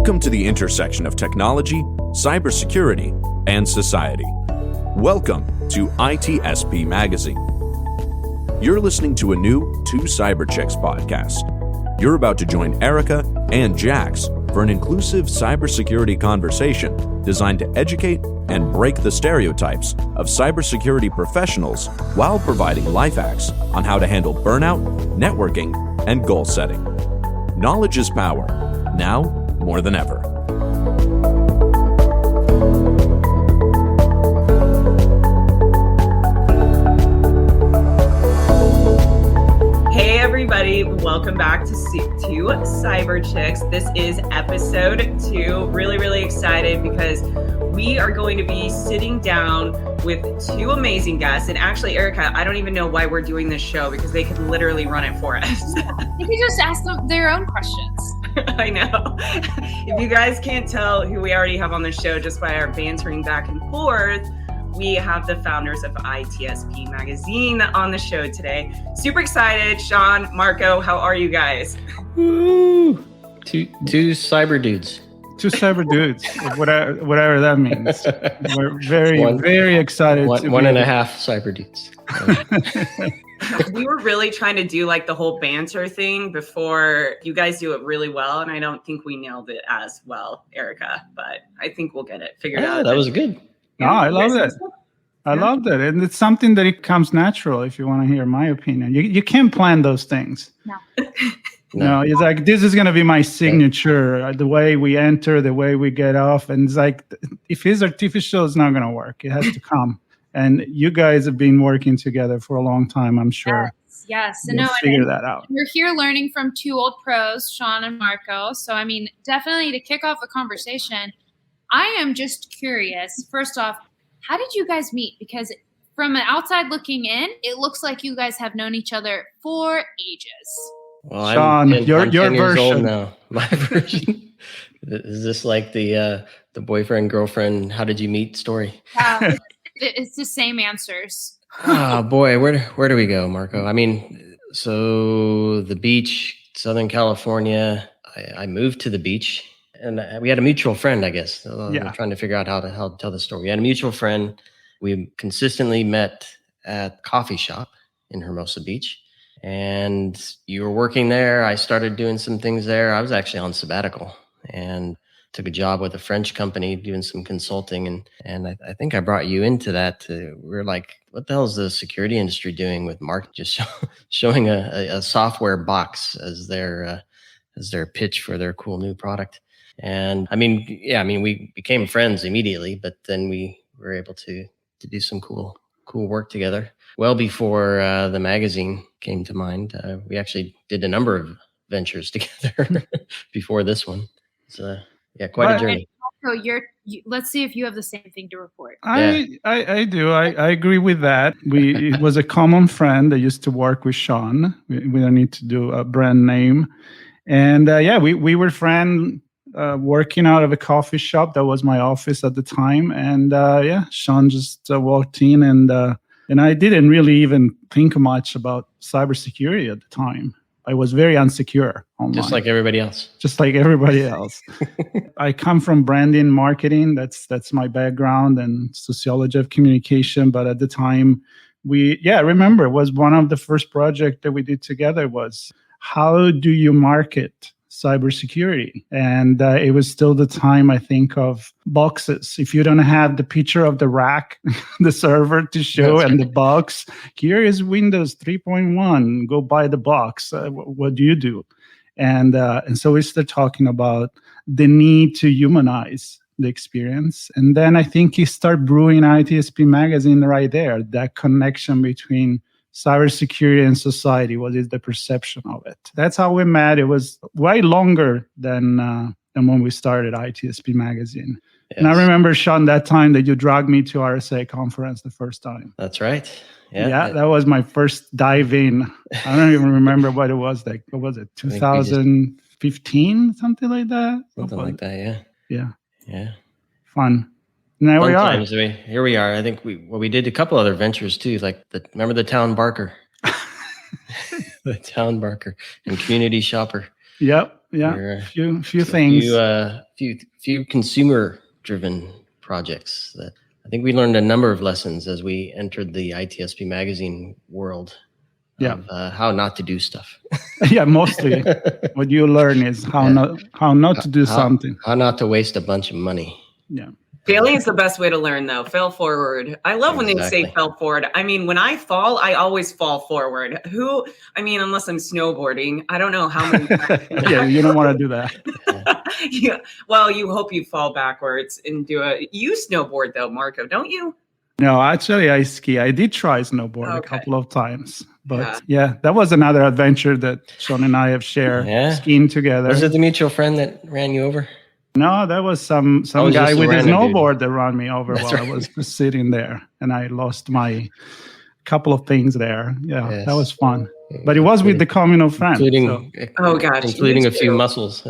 Welcome to the intersection of technology, cybersecurity, and society. Welcome to ITSPmagazine. You're listening to a new Two Cyber Chicks podcast. You're about to join Erika and Jax for an inclusive cybersecurity conversation designed to educate and break the stereotypes of cybersecurity professionals while providing life hacks on how to handle burnout, networking, and goal setting. Knowledge is power, now more than ever. Hey everybody, welcome back to Cyber Chicks. This is episode 2. Really excited because we are going to be sitting down with two amazing guests. And actually, Erika, I don't even know why we're doing this show because they could literally run it for us. You could just ask them their own questions. I know. If you guys can't tell who we already have on the show just by our bantering back and forth, we have the founders of ITSPmagazine on the show today. Super excited. Sean, Marco, how are you guys? Woo! Two cyber dudes. Two cyber dudes, whatever that means. We're very excited. One and a half cyber dudes. We were really trying to do like the whole banter thing before. You guys do it really well, and I don't think we nailed it as well, Erika, but I think we'll get it figured out. That was good. No, I love it. I loved it. And it's something that it comes natural, if you want to hear my opinion. You can't plan those things. No, it's like, this is going to be my signature, the way we enter, the way we get off. And it's like, if it's artificial, it's not going to work. It has to come. And you guys have been working together for a long time, I'm sure. Yes. You'll figure that out. We're here learning from two old pros, Sean and Marco. So, I mean, definitely to kick off a conversation, I am just curious. First off, how did you guys meet? Because from an outside looking in, it looks like you guys have known each other for ages. Well, Sean, I'm your 10 years old version. now. My version. Is this like the boyfriend, girlfriend, how did you meet story? It's the same answers. Oh boy, where do we go, Marco? I mean, so the beach, Southern California. I moved to the beach, and we had a mutual friend, I guess. I'm trying to figure out how to tell the story. We had a mutual friend. We consistently met at a coffee shop in Hermosa Beach. And you were working there. I started doing some things there. I was actually on sabbatical and took a job with a French company doing some consulting. And I think I brought you into that. We were like, what the hell is the security industry doing with Mark just showing a software box as their pitch for their cool new product. And we became friends immediately, but then we were able to do some cool work together. Well before the magazine came to mind, we actually did a number of ventures together before this one. So quite a journey. So let's see if you have the same thing to report. I do. I agree with that. It was a common friend that used to work with Sean. We don't need to do a brand name. And we were friends working out of a coffee shop. That was my office at the time. And Sean just walked in and I didn't really even think much about cybersecurity at the time. I was very insecure online. Just like everybody else. I come from branding, marketing. That's my background, and sociology of communication. But at the time, I remember it was one of the first projects that we did together was, how do you market cybersecurity? And it was still the time, I think, of boxes. If you don't have the picture of the rack, the server to show, and the box, here is Windows 3.1, go buy the box. What do you do? And so we started talking about the need to humanize the experience. And then I think he started brewing ITSPmagazine right there, that connection between cybersecurity and society. What is the perception of it? That's how we met. It was way longer than when we started ITSPmagazine. Yes. And I remember, Sean, that time that you dragged me to RSA conference the first time. That's right. That was my first dive in. I don't even remember what it was like. What was it? 2015, something like that. Something like that. Yeah. Fun. Now we are. Here we are. I think we did a couple other ventures too. Like remember the Town Barker, the Town Barker and Community Shopper. Yep. Yeah. Few things. A few consumer-driven projects that I think we learned a number of lessons as we entered the ITSPmagazine world. Of how not to do stuff. Yeah, mostly what you learn is how not to do something. How not to waste a bunch of money. Yeah. Failing is the best way to learn, though. Fail forward. I love when they say fail forward. I mean, when I fall, I always fall forward. Unless I'm snowboarding, I don't know how many times. Yeah, you don't want to do that. Yeah. Well, you hope you fall backwards and you snowboard though, Marco, don't you? No, actually I ski. I did try snowboard a couple of times. But that was another adventure that Sean and I have shared, skiing together. Was it the mutual friend that ran you over? No, that was some guy with a snowboard that ran me over while I was just sitting there, and I lost my couple of things there. Yeah, that was fun. But it was with the communal friend. Including a few muscles.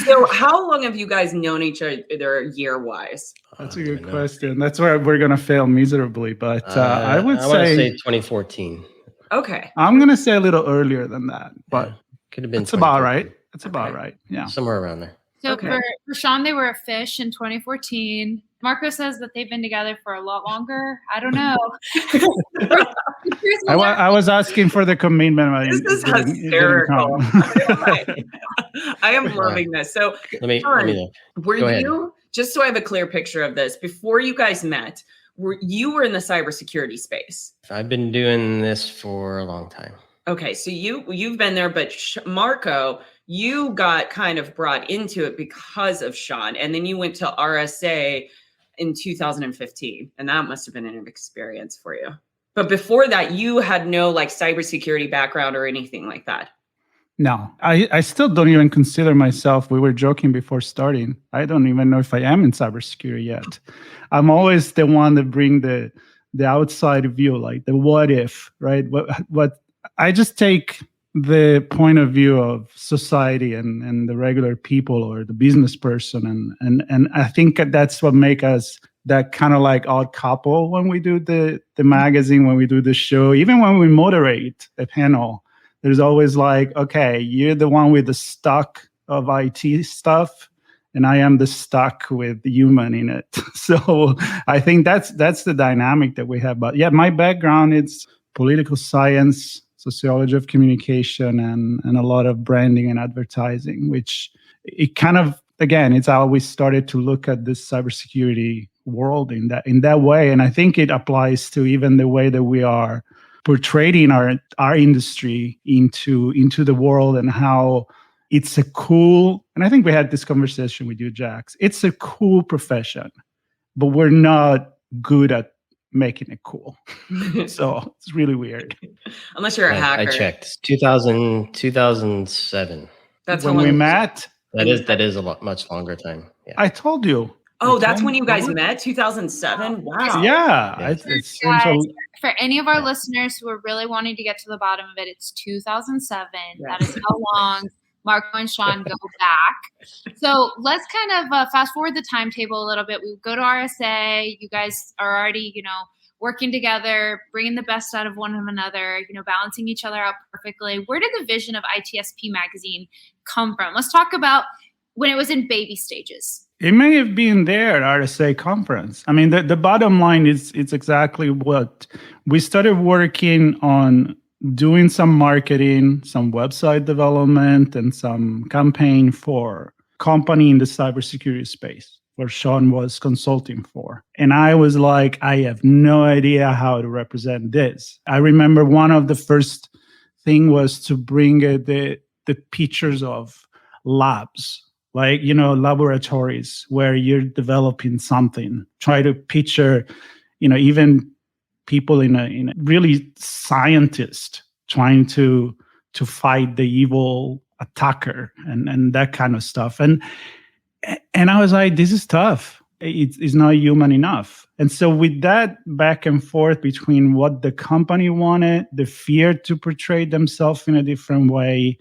So how long have you guys known each other year-wise? That's a good question. That's where we're going to fail miserably. But I would say 2014. Okay. I'm going to say a little earlier than that. But could have been. It's about right. It's about right. Yeah. Somewhere around there. So for Sean, they were a fish in 2014. Marco says that they've been together for a lot longer. I don't know. I was asking for the commitment. This is hysterical. I am loving this. So, just so I have a clear picture of this, before you guys met, you were in the cybersecurity space? I've been doing this for a long time. Okay, so you've been there, but Marco, you got kind of brought into it because of Sean, and then you went to RSA in 2015, and that must have been an experience for you. But before that, you had no cybersecurity background or anything like that. No, I still don't even consider myself. We were joking before starting. I don't even know if I am in cybersecurity yet. I'm always the one that bring the outside view, like the what if, right? What I just take the point of view of society and the regular people or the business person. And I think that's what make us that kind of odd couple when we do the magazine, when we do the show, even when we moderate a panel, there's always okay, you're the one with the stock of IT stuff, and I am the stock with the human in it. So I think that's the dynamic that we have. But yeah, my background is political science, sociology of communication, and a lot of branding and advertising, which it kind of, again, it's how we started to look at this cybersecurity world in that way. And I think it applies to even the way that we are portraying our industry into the world, and how it's a cool, and I think we had this conversation with you, Jax, it's a cool profession, but we're not good at making it cool. So it's really weird. Unless you're a hacker. I checked. 2007. That's when we met. That is a much longer time. Yeah. I told you. Oh, that's when you guys met? 2007? Wow. Yeah. For any of our listeners who are really wanting to get to the bottom of it, it's 2007. Yes. That is how long Marco and Sean go back. So let's kind of fast forward the timetable a little bit. We go to RSA. You guys are already, working together, bringing the best out of one another, balancing each other out perfectly. Where did the vision of ITSPmagazine come from? Let's talk about when it was in baby stages. It may have been there at RSA conference. I mean, the bottom line is it's exactly what we started working on, doing some marketing, some website development, and some campaign for company in the cybersecurity space where Sean was consulting for. And I was like, I have no idea how to represent this. I remember one of the first thing was to bring the pictures of labs, laboratories where you're developing something. Try to picture, even people in a really scientist trying to fight the evil attacker and that kind of stuff. And I was like, this is tough. It's not human enough. And so with that back and forth between what the company wanted, the fear to portray themselves in a different way,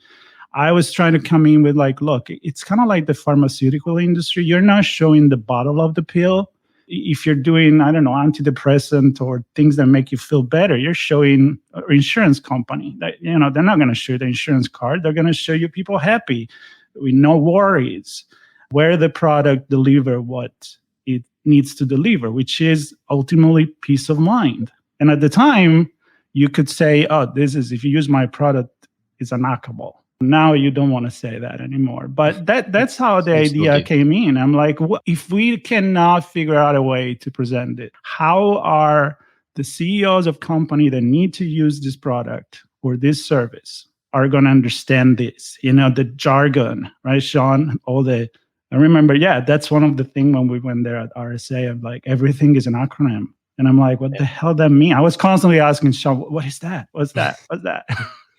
I was trying to come in with look, it's kind of like the pharmaceutical industry. You're not showing the bottle of the pill. If you're doing, antidepressant or things that make you feel better, you're showing an insurance company that, they're not going to show you the insurance card. They're going to show you people happy. with no worries, where the product deliver what it needs to deliver, which is ultimately peace of mind. And at the time, you could say, oh, this is, if you use my product, it's unhackable. Now you don't want to say that anymore. But that's how the idea came in. I'm like, if we cannot figure out a way to present it, how are the CEOs of companies that need to use this product or this service are going to understand this? The jargon, right, Sean? I remember, that's one of the things when we went there at RSA, of like, everything is an acronym. And I'm like, what the hell that mean? I was constantly asking Sean, what is that? What's that? What's that?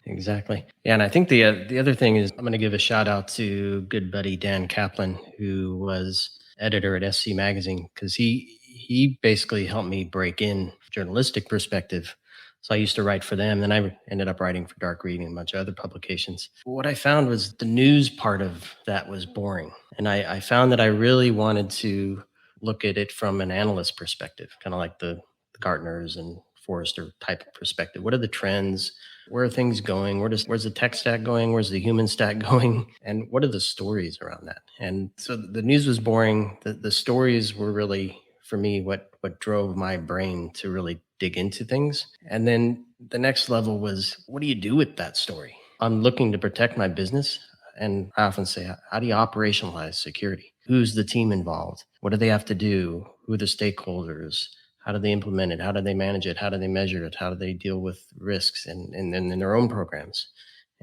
Exactly. Yeah, and I think the other thing is, I'm going to give a shout out to good buddy Dan Kaplan, who was editor at ITSPmagazine, because he basically helped me break in journalistic perspective. So I used to write for them, then I ended up writing for Dark Reading and a bunch of other publications. What I found was the news part of that was boring. And I found that I really wanted to look at it from an analyst perspective, kind of like the Gartners and Forrester type of perspective. What are the trends? Where are things going? Where's the tech stack going? Where's the human stack going? And what are the stories around that? And so the news was boring. The stories were really, for me, what drove my brain to really dig into things. And then the next level was, what do you do with that story? I'm looking to protect my business. And I often say, how do you operationalize security? Who's the team involved? What do they have to do? Who are the stakeholders? How do they implement it? How do they manage it? How do they measure it? How do they deal with risks in their own programs?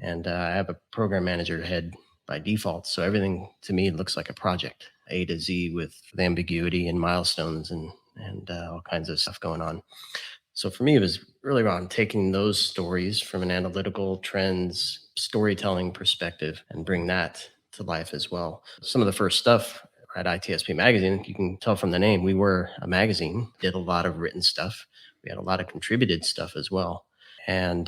And I have a program manager head by default. So everything to me looks like a project, A to Z, with ambiguity and milestones and all kinds of stuff going on. So for me, it was really around taking those stories from an analytical trends, storytelling perspective and bring that to life as well. Some of the first stuff at ITSPmagazine, you can tell from the name, we were a magazine, did a lot of written stuff. We had a lot of contributed stuff as well. And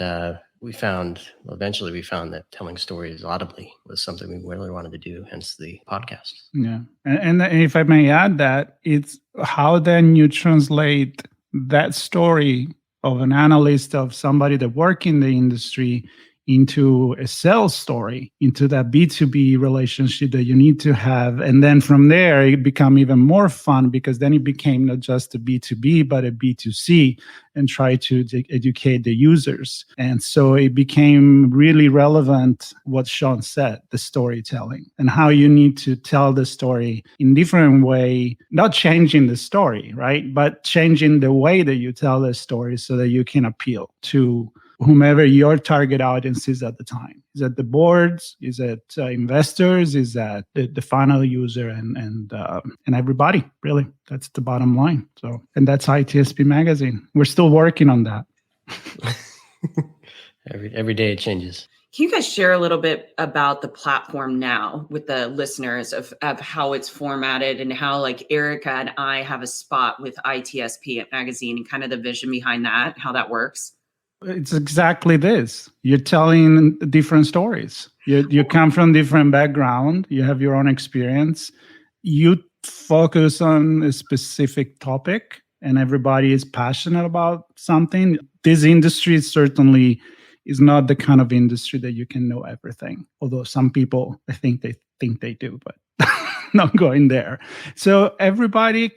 eventually we found that telling stories audibly was something we really wanted to do, hence the podcast. Yeah. And if I may add that, it's how then you translate that story of an analyst, of somebody that work in the industry, into a sales story, into that B2B relationship that you need to have. And then from there, it became even more fun, because then it became not just a B2B, but a B2C, and try to educate the users. And so it became really relevant, what Sean said, the storytelling, and how you need to tell the story in different way, not changing the story, right? But changing the way that you tell the story so that you can appeal to whomever your target audience is at the time. Is that the boards? Is it investors? Is that the final user? And everybody, really. That's the bottom line. So, and that's ITSPmagazine. We're still working on that. Every day it changes. Can you guys share a little bit about the platform now with the listeners of how it's formatted, and how, like, Erika and I have a spot with ITSPmagazine and kind of the vision behind that, how that works? It's exactly this. You're telling different stories. You come from different background. You have your own experience. You focus on a specific topic, and everybody is passionate about something. This industry certainly is not the kind of industry that you can know everything. Although some people, I think they do, but not going there. So everybody,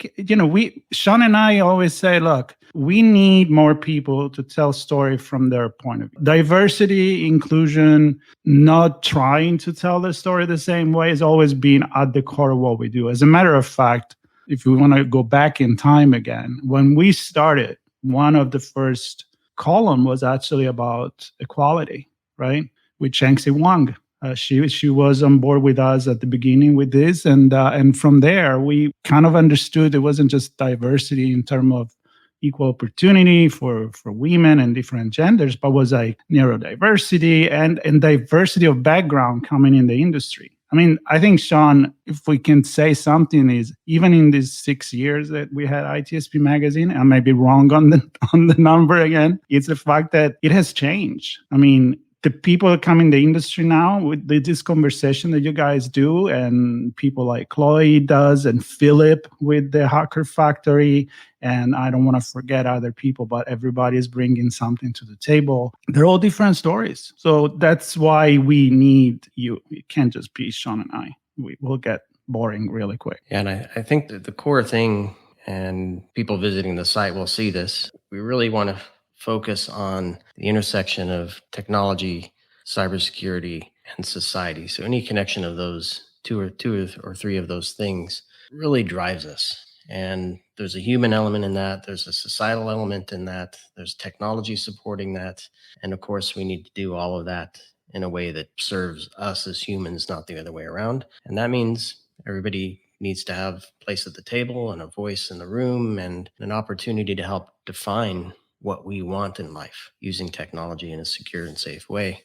Sean and I always say, look, we need more people to tell story from their point of view. Diversity, inclusion, not trying to tell the story the same way has always been at the core of what we do. As a matter of fact, if we want to go back in time again, when we started, one of the first column was actually about equality, right? With Changxi Wang. She was on board with us at the beginning with this, and from there we kind of understood it wasn't just diversity in terms of equal opportunity for women and different genders, but was like neurodiversity and diversity of background coming in the industry. I mean, I think, Sean, if we can say something, is even in these 6 years that we had ITSPmagazine, I may be wrong on the number again, it's the fact that it has changed. I mean, the people that come in the industry now with this conversation that you guys do, and people like Chloe does, and Philip with the Hacker Factory, and I don't want to forget other people, but everybody is bringing something to the table. They're all different stories. So that's why we need you. It can't just be Sean and I. We will get boring really quick. Yeah, and I think that the core thing, and people visiting the site will see this, we really want to focus on the intersection of technology, cybersecurity, and society. So any connection of those two or three of those things really drives us. And there's a human element in that. There's a societal element in that. There's technology supporting that. And of course, we need to do all of that in a way that serves us as humans, not the other way around. And that means everybody needs to have a place at the table and a voice in the room and an opportunity to help define what we want in life using technology in a secure and safe way.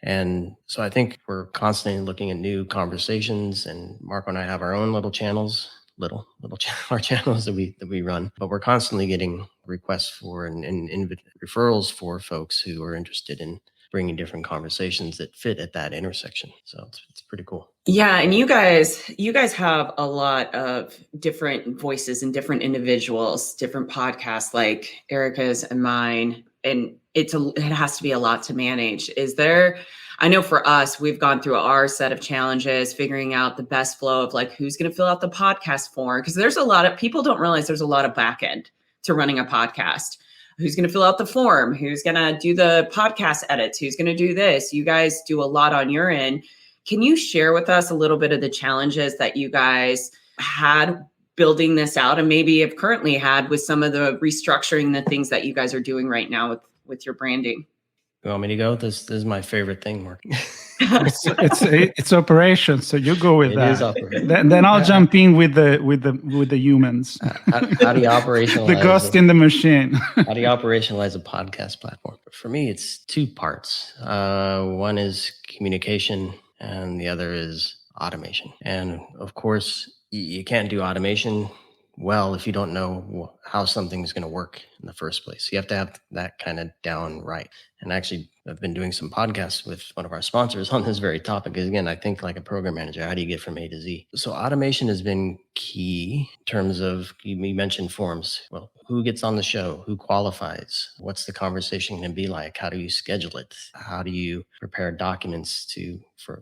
And so I think we're constantly looking at new conversations, and Marco and I have our own little channels, our channels that we run, but we're constantly getting requests for and referrals for folks who are interested in bringing different conversations that fit at that intersection. So it's pretty cool. Yeah, and you guys have a lot of different voices and different individuals, different podcasts like Erika's and mine, and it has to be a lot to manage. I know for us, we've gone through our set of challenges, figuring out the best flow of like who's going to fill out the podcast form, because there's a lot of people don't realize there's a lot of back end to running a podcast. Who's going to fill out the form? Who's going to do the podcast edits? Who's going to do this? You guys do a lot on your end. Can you share with us a little bit of the challenges that you guys had building this out, and maybe have currently had with some of the restructuring, the things that you guys are doing right now with your branding? You want me to go? This is my favorite thing, Mark. It's operations. So you go with that. It is operations. Then I'll jump in with the humans. How do you operationalize the ghost in the machine? How do you operationalize a podcast platform? For me, it's two parts. One is communication, and the other is automation. And of course, you can't do automation well if you don't know how something's going to work in the first place. You have to have that kind of down right. And actually, I've been doing some podcasts with one of our sponsors on this very topic. Because again, I think like a program manager, how do you get from A to Z? So automation has been key in terms of, you mentioned forms. Well, who gets on the show? Who qualifies? What's the conversation going to be like? How do you schedule it? How do you prepare documents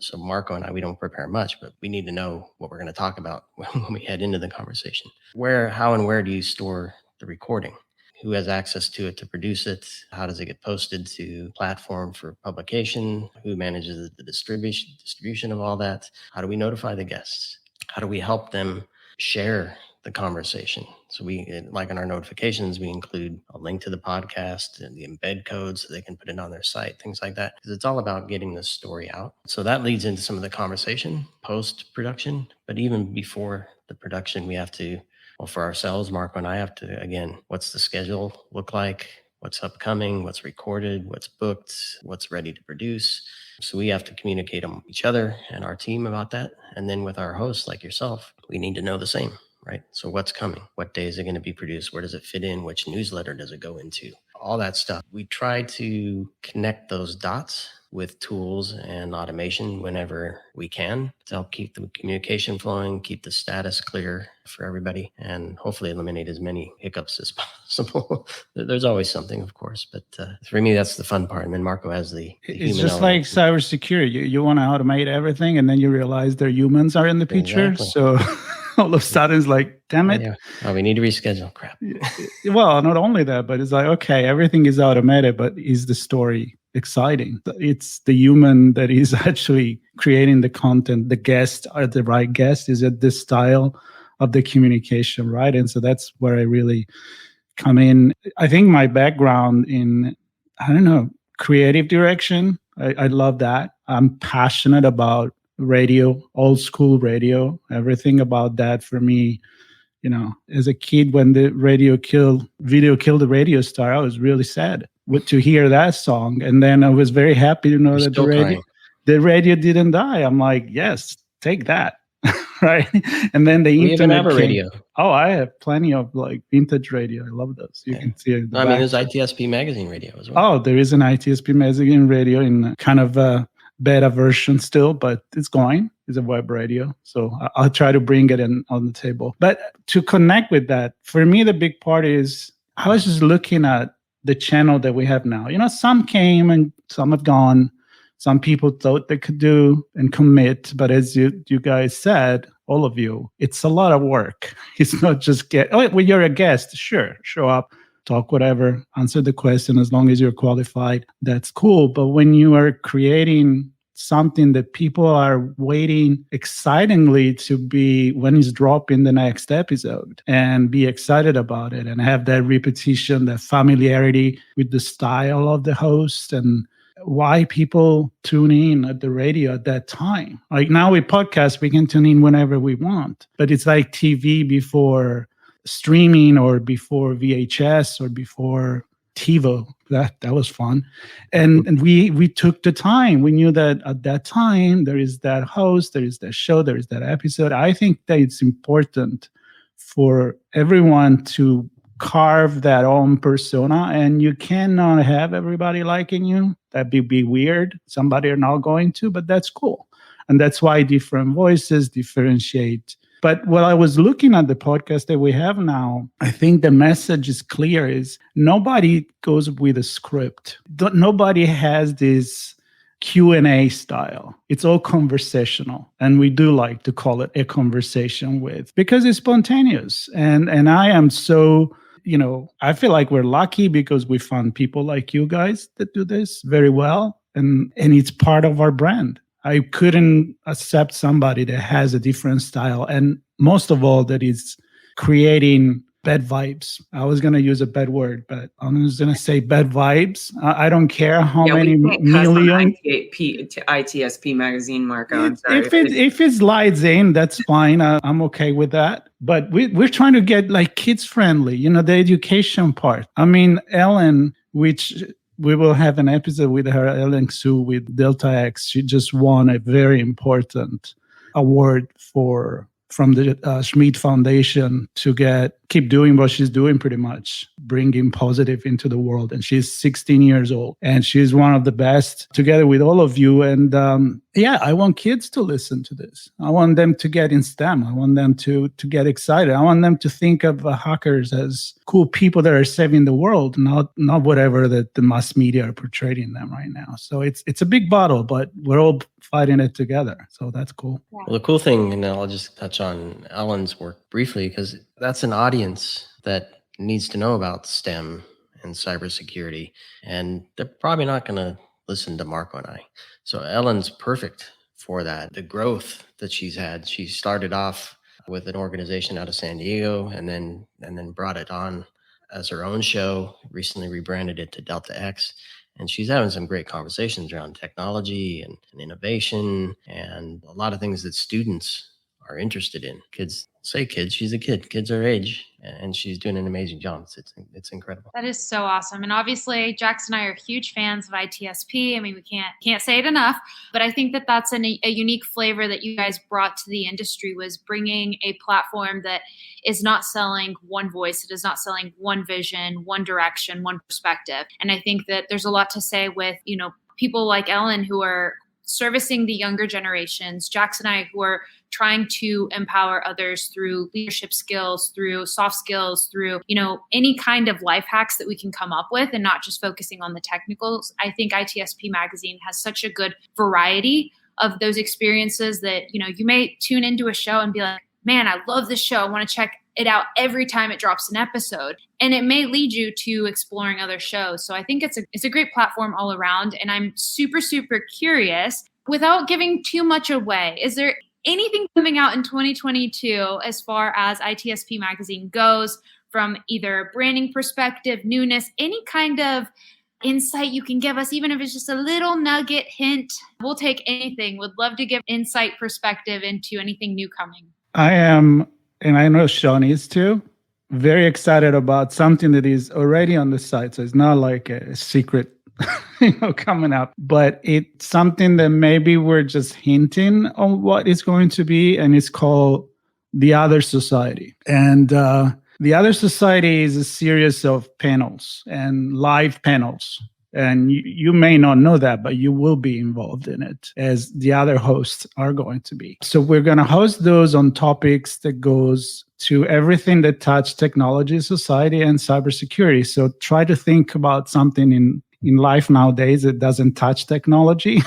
so Marco and I, we don't prepare much, but we need to know what we're going to talk about when we head into the conversation. How and where do you store the recording? Who has access to it to produce it? How does it get posted to platform for publication? Who manages the distribution of all that? How do we notify the guests? How do we help them share the conversation? So like in our notifications, we include a link to the podcast and the embed code so they can put it on their site, things like that. Because it's all about getting this story out. So that leads into some of the conversation post-production. But even before the production, we have to, for ourselves, Marco and I have to, again, what's the schedule look like? What's upcoming? What's recorded? What's booked? What's ready to produce? So we have to communicate with each other and our team about that. And then with our hosts like yourself, we need to know the same, right? So what's coming? What day is it going to be produced? Where does it fit in? Which newsletter does it go into? All that stuff. We try to connect those dots with tools and automation whenever we can to help keep the communication flowing, keep the status clear for everybody, and hopefully eliminate as many hiccups as possible. There's always something, of course, but for me, that's the fun part. And then Marco has the it's just like cybersecurity. You want to automate everything, and then you realize their humans are in the picture. Exactly. So all of a sudden it's like, damn it. Yeah. Oh, we need to reschedule. Crap. Well, not only that, but it's like, okay, everything is automated, but is the story exciting? It's the human that is actually creating the content. The guests are the right guest. Is it the style of the communication, right? And so that's where I really come in. I think my background in, creative direction, I love that. I'm passionate about radio, old school radio, everything about that for me. As a kid, when the video killed the radio star, I was really sad to hear that song. And then I was very happy to know that the radio didn't die. I'm like, yes, take that. right? And then the we even internet have a radio. Oh, I have plenty of like vintage radio. I love those. You can see it. I mean, there's ITSP Magazine radio as well. Oh, there is an ITSP Magazine radio in kind of a beta version still, but it's going. It's a web radio. So I'll try to bring it in on the table. But to connect with that, for me, the big part is I was just looking at the channel that we have now. Some came and some have gone. Some people thought they could do and commit, but as you guys said, all of you, it's a lot of work. It's not just well, you're a guest, sure, show up, talk whatever, answer the question as long as you're qualified. That's cool. But when you are creating something that people are waiting excitingly to be when it's dropping the next episode and be excited about it and have that repetition, that familiarity with the style of the host and why people tune in at the radio at that time. Like now with podcasts, we can tune in whenever we want, but it's like TV before streaming or before VHS or before TiVo. That was fun. And we took the time. We knew that at that time, there is that host, there is that show, there is that episode. I think that it's important for everyone to carve that own persona, and you cannot have everybody liking you. That'd be weird. Somebody are not going to, but that's cool. And that's why different voices differentiate. But while I was looking at the podcast that we have now, I think the message is clear, is nobody goes with a script. Nobody has this Q&A style. It's all conversational. And we do like to call it a conversation because it's spontaneous. And I am so, I feel like we're lucky because we found people like you guys that do this very well. And it's part of our brand. I couldn't accept somebody that has a different style. And most of all, that is creating bad vibes. I was going to use a bad word, but I'm just going to say bad vibes. I don't care how many million. ITSP Magazine, Marco. I'm sorry. If it slides in, that's fine. I'm okay with that. But we're trying to get like kids friendly, the education part. I mean, Ellen, which we will have an episode with her, Ellen Xu with Delta X. She just won a very important award from the Schmidt Foundation to keep doing what she's doing, pretty much bringing positive into the world. And she's 16 years old and she's one of the best together with all of you. And I want kids to listen to this. I want them to get in STEM. I want them to get excited. I want them to think of hackers as cool people that are saving the world, not whatever that the mass media are portraying them right now. So it's a big battle, but we're all fighting it together. So that's cool. Well, the cool thing, and I'll just touch on Ellen's work briefly, because that's an audience that needs to know about STEM and cybersecurity, and they're probably not going to listen to Marco and I. So Ellen's perfect for that. The growth that she's had, she started off with an organization out of San Diego and then brought it on as her own show, recently rebranded it to Delta X. And she's having some great conversations around technology and innovation and a lot of things that students are interested in. Kids, she's a kid. Kids her age, and she's doing an amazing job. It's incredible. That is so awesome. And obviously, Jax and I are huge fans of ITSP. I mean, we can't say it enough, but I think that that's a unique flavor that you guys brought to the industry, was bringing a platform that is not selling one voice. It is not selling one vision, one direction, one perspective. And I think that there's a lot to say with, people like Ellen who are servicing the younger generations, Jax and I who are trying to empower others through leadership skills, through soft skills, through, any kind of life hacks that we can come up with and not just focusing on the technicals. I think ITSP Magazine has such a good variety of those experiences that, you may tune into a show and be like, man, I love this show. I want to check it out every time it drops an episode. And it may lead you to exploring other shows. So I think it's a great platform all around. And I'm super, super curious, without giving too much away, is there anything coming out in 2022 as far as ITSP Magazine goes, from either branding perspective, newness, any kind of insight you can give us, even if it's just a little nugget, hint? We'll take anything. Would love to give insight perspective into anything new coming. I am, and I know Sean is too, very excited about something that is already on the site. So it's not like a secret coming up, but it's something that maybe we're just hinting on what it's going to be, and it's called The Other Society. And The Other Society is a series of panels and live panels. And you may not know that, but you will be involved in it, as the other hosts are going to be. So we're going to host those on topics that goes to everything that touch technology, society, and cybersecurity. So try to think about something in life nowadays that doesn't touch technology.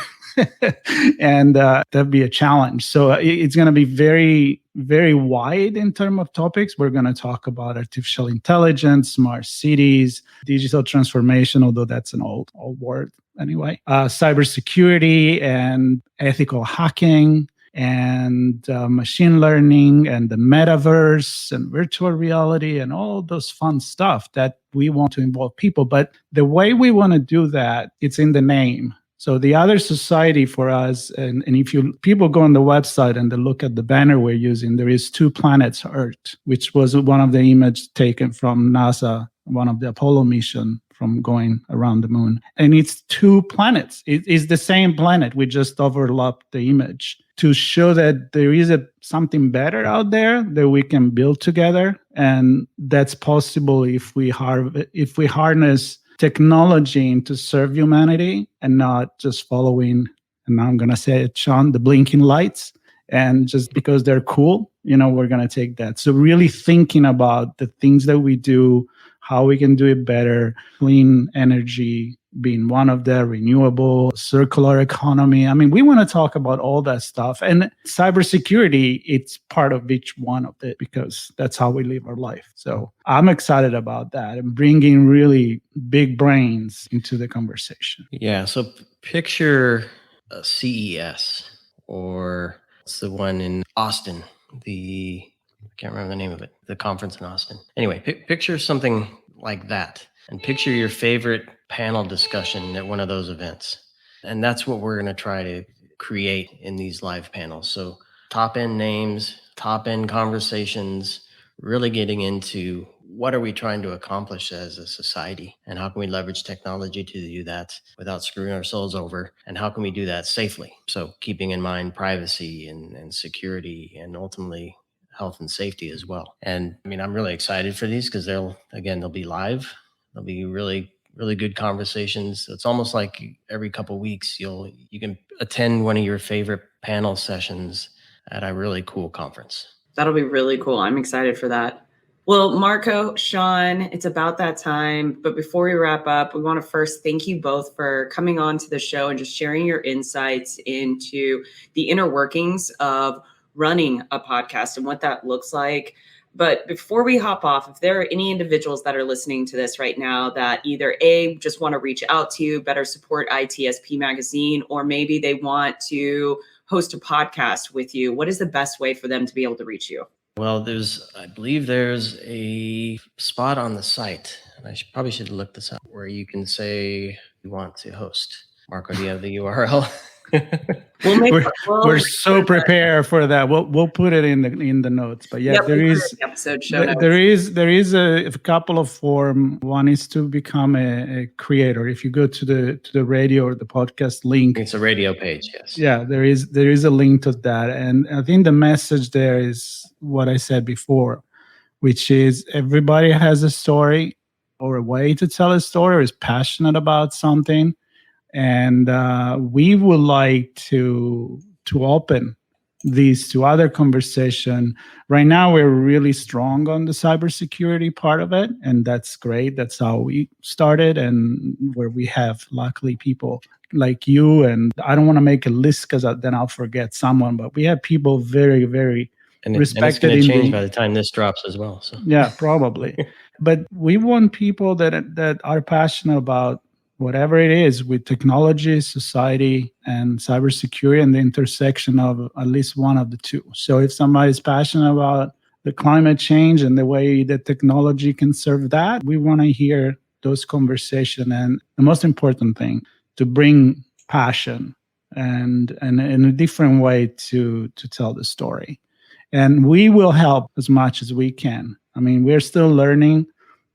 And that'd be a challenge. So it's going to be very, very wide in terms of topics. We're going to talk about artificial intelligence, smart cities, digital transformation, although that's an old word anyway, cybersecurity and ethical hacking, and machine learning, and the metaverse and virtual reality, and all those fun stuff that we want to involve people. But the way we want to do that, it's in the name. So The Other Society for us, and if people go on the website and they look at the banner we're using, there is 2 planets Earth, which was one of the images taken from NASA, one of the Apollo mission from going around the moon. And it's 2 planets. It is the same planet. We just overlapped the image to show that there is something better out there that we can build together. And that's possible if we harness technology to serve humanity and not just following, and now I'm going to say it, Sean, the blinking lights. And just because they're cool, we're going to take that. So really thinking about the things that we do, how we can do it better, clean energy being one of the renewable, circular economy. I mean, we want to talk about all that stuff. And cybersecurity, it's part of each one of it because that's how we live our life. So I'm excited about that and bringing really big brains into the conversation. Yeah. So picture a CES, or it's the one in Austin, I can't remember the name of it, the conference in Austin. Anyway, picture something like that, and picture your favorite panel discussion at one of those events. And that's what we're going to try to create in these live panels. So top-end names, top-end conversations, really getting into what are we trying to accomplish as a society, and how can we leverage technology to do that without screwing ourselves over, and how can we do that safely? So keeping in mind privacy and security, and ultimately health and safety as well. And I mean, I'm really excited for these because they'll be live. They'll be really, really good conversations. It's almost like every couple of weeks you can attend one of your favorite panel sessions at a really cool conference. That'll be really cool. I'm excited for that. Well, Marco, Sean, it's about that time. But before we wrap up, we want to first thank you both for coming on to the show and just sharing your insights into the inner workings of running a podcast and what that looks like. But before we hop off, if there are any individuals that are listening to this right now that either just want to reach out to you, better support ITSP Magazine, or maybe they want to host a podcast with you, what is the best way for them to be able to reach you? Well, I believe there's a spot on the site, and I probably should look this up, where you can say you want to host. Marco, do you have the URL? We're so prepared for that. We'll put it in the notes. But yeah, there is episode show notes. There is a couple of forms. One is to become a creator. If you go to the radio or the podcast link, it's a radio page. Yes. Yeah, there is a link to that, and I think the message there is what I said before, which is everybody has a story or a way to tell a story, or is passionate about something. And we would like to open these to other conversation. Right now, we're really strong on the cybersecurity part of it, and that's great. That's how we started, and where we have, luckily, people like you. And I don't want to make a list because then I'll forget someone, but we have people very, very respected. And it's going to change by the time this drops as well. So yeah, probably. But we want people that are passionate about whatever it is with technology, society, and cybersecurity, and the intersection of at least one of the two. So if somebody's passionate about the climate change and the way that technology can serve that, we want to hear those conversations. And the most important thing, to bring passion and in a different way to tell the story. And we will help as much as we can. I mean, we're still learning.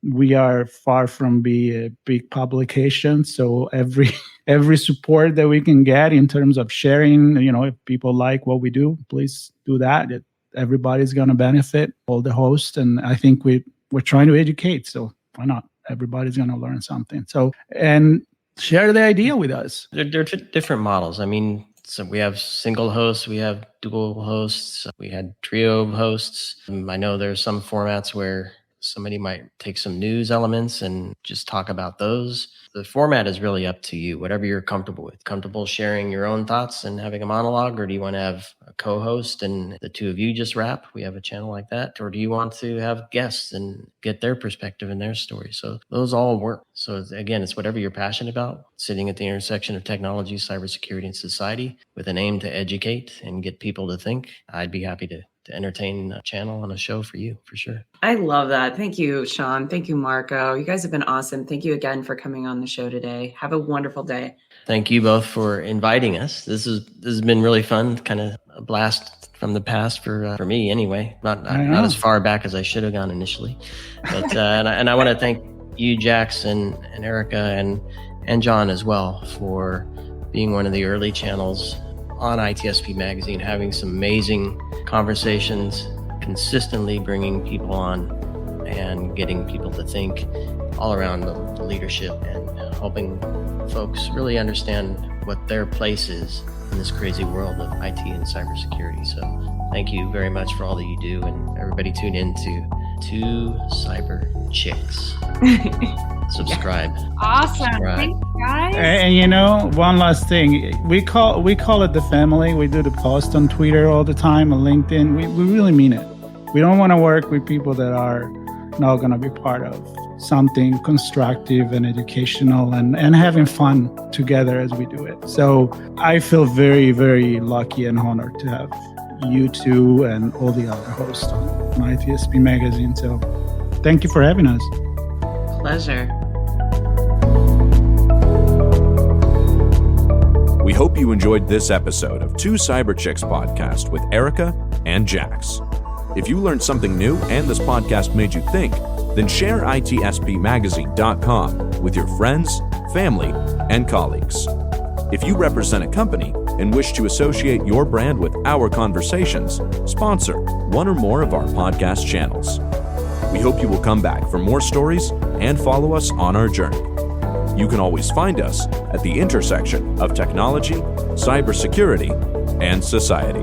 We are far from being a big publication, so every support that we can get in terms of sharing, if people like what we do, please do that. Everybody's going to benefit, all the hosts, and I think we're trying to educate, so why not? Everybody's going to learn something. So, and share the idea with us. There are different models. I mean, so we have single hosts, we have dual hosts, we had trio hosts. I know there's some formats where somebody might take some news elements and just talk about those. The format is really up to you, whatever you're comfortable with. Comfortable sharing your own thoughts and having a monologue, or do you want to have a co-host and the two of you just rap? We have a channel like that. Or do you want to have guests and get their perspective and their story? So those all work. So again, it's whatever you're passionate about, sitting at the intersection of technology, cybersecurity, and society with an aim to educate and get people to think. I'd be happy to entertain a channel and a show for you, for sure. I love that. Thank you, Sean. Thank you, Marco. You guys have been awesome. Thank you again for coming on the show today. Have a wonderful day. Thank you both for inviting us. This has been really fun, kind of a blast from the past for me anyway. Not as far back as I should have gone initially. But and I want to thank you, Jax and Erika and John as well, for being one of the early channels on ITSP Magazine, having some amazing conversations, consistently bringing people on and getting people to think all around the leadership and helping folks really understand what their place is in this crazy world of IT and cybersecurity. So thank you very much for all that you do, and everybody tune in to Two Cyber Chicks. Subscribe. Awesome. Subscribe. Thanks, guys. And one last thing, we call it the family. We do the post on Twitter all the time, on LinkedIn. We really mean it. We don't want to work with people that are not going to be part of something constructive and educational and having fun together as we do it. So I feel very, very lucky and honored to have you two and all the other hosts on ITSP Magazine. So thank you for having us. Pleasure. We hope you enjoyed this episode of Two Cyber Chicks podcast with Erika and Jax. If you learned something new and this podcast made you think, then share ITSPmagazine.com with your friends, family, and colleagues. If you represent a company and wish to associate your brand with our conversations, sponsor one or more of our podcast channels. We hope you will come back for more stories and follow us on our journey. You can always find us at the intersection of technology, cybersecurity, and society.